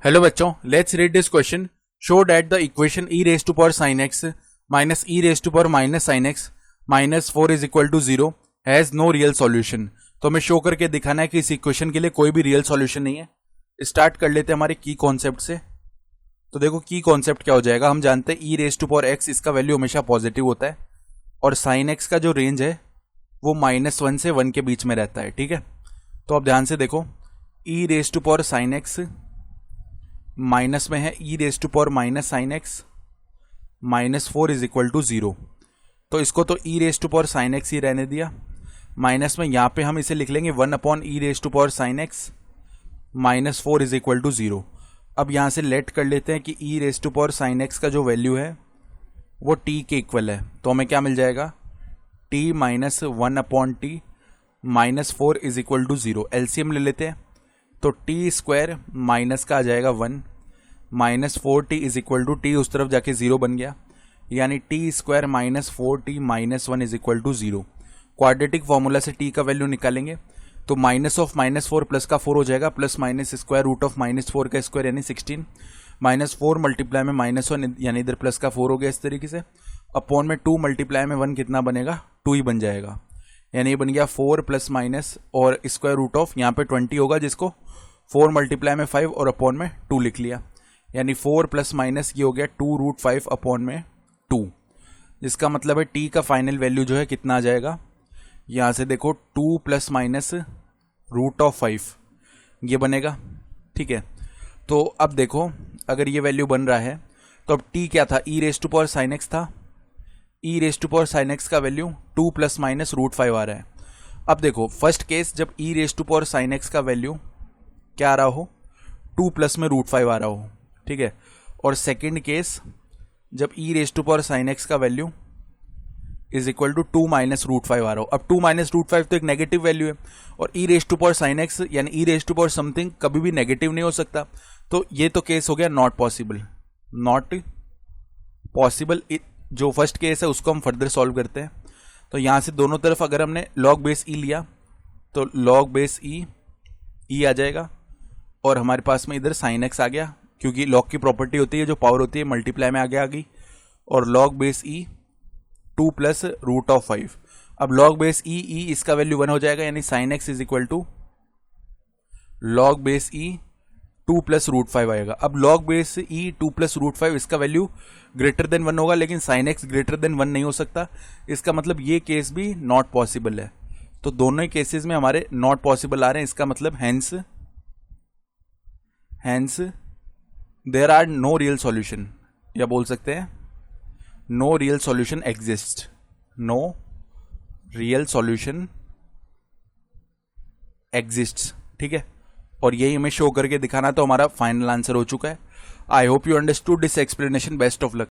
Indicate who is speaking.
Speaker 1: Hello बच्चों, let's read this question. Show that the equation e raise to power sin x minus e raise to power minus sin x minus 4 is equal to 0 has no real solution. तो हमें show करके दिखाना है कि इस equation के लिए कोई भी रियल सॉल्यूशन नहीं है. स्टार्ट कर लेते हैं हमारे की कॉन्सेप्ट से. तो देखो की कॉन्सेप्ट क्या हो जाएगा. हम जानते हैं e raise to power x इसका वैल्यू हमेशा पॉजिटिव होता है और sin x का जो रेंज है वो -1 से 1 के बीच में रहता है. ठीक है, तो अब ध्यान से देखो. e raise to power sin x minus में है e raise to power minus sine x minus 4 is equal to 0. तो इसको तो e raise to power sine x ही रहने दिया. माइनस में यहाँ पे हम इसे लिख लेंगे 1 upon e raise to power sine x minus 4 is equal to 0. अब यहाँ से लेट कर लेते हैं कि e raise to power sine x का जो वैल्यू है वो t के इक्वल है. तो हमें क्या मिल जाएगा, t minus 1 upon t minus 4 is equal to 0. LCM ले लेते हैं तो टी स्क्वायर माइनस का आ जाएगा 1 minus 4t is equal to t उस तरफ जाके 0 बन गया, यानी t square minus 4t minus 1 is equal to 0. Quadratic formula से t का वैल्यू निकालेंगे तो माइनस ऑफ माइनस 4 प्लस का 4 हो जाएगा, plus minus square root of minus 4 का स्क्वायर यानी 16 माइनस 4 मल्टीप्लाई में माइनस 1 यानी इधर प्लस का 4 हो गया. इस तरीके से अपॉन में 2 मल्टीप्लाई में 1 कितना बनेगा, 2 ही बन जाएगा. यानी ये बन गया 4 प्लस माइनस और स्क्वायर रूट ऑफ यहाँ पे 20 होगा जिसको 4 मल्टीप्लाई में 5 और अपॉन में 2 लिख लिया, यानी 4 प्लस माइनस ये हो गया 2 रूट 5 अपॉन में 2. जिसका मतलब है t का फाइनल वैल्यू जो है कितना आ जाएगा, यहाँ से देखो 2 प्लस माइनस रूट ऑफ 5 ये बनेगा. ठीक है, तो अब देखो अगर ये वैल्यू बन रहा है तो अब t क्या था, e raise to power sine x था. e raise to power sine x का वैल्यू 2 प्लस माइनस रूट 5 आ रहा है. अब देखो फर्स्ट केस जब e raise to power sine x का वैल्यू क्या आ रहा हो, 2 प्लस में रूट 5 आ रहा हो. ठीक है, और सेकेंड केस जब e raise to power sine x का value is equal to 2 minus root 5 आ रहा हो. अब 2 माइनस रूट 5 तो एक नेगेटिव वैल्यू है और e raise to power sine x यानी e raise to power something कभी भी नेगेटिव नहीं हो सकता. तो ये तो केस हो गया नॉट पॉसिबल. नॉट पॉसिबल जो फर्स्ट केस है उसको हम फर्दर सॉल्व करते हैं. तो यहां से दोनों तरफ अगर हमने लॉग बेस ई लिया तो लॉग बेस ई आ जाएगा और हमारे पास में इधर साइन एक्स आ गया, क्योंकि लॉग की प्रॉपर्टी होती है जो पावर होती है मल्टीप्लाई में आगे आ गई. और log base e 2 plus root of 5. अब लॉग बेस ई इसका वैल्यू 1 हो जाएगा, यानी sine x is equal to log base e 2 plus root 5 आएगा. अब log base e 2 plus root 5 इसका वैल्यू ग्रेटर देन 1 होगा, लेकिन साइन एक्स ग्रेटर देन 1 नहीं हो सकता. इसका मतलब ये केस भी नॉट पॉसिबल है. तो दोनों ही केसेस में हमारे नॉट पॉसिबल आ रहे हैं. इसका मतलब hence there are no real solution, या बोल सकते हैं no real solution exist. No real solution exists. ठीक है, और यही हमें शो करके दिखाना तो हमारा फाइनल आंसर हो चुका है. I hope you understood this explanation. Best of luck.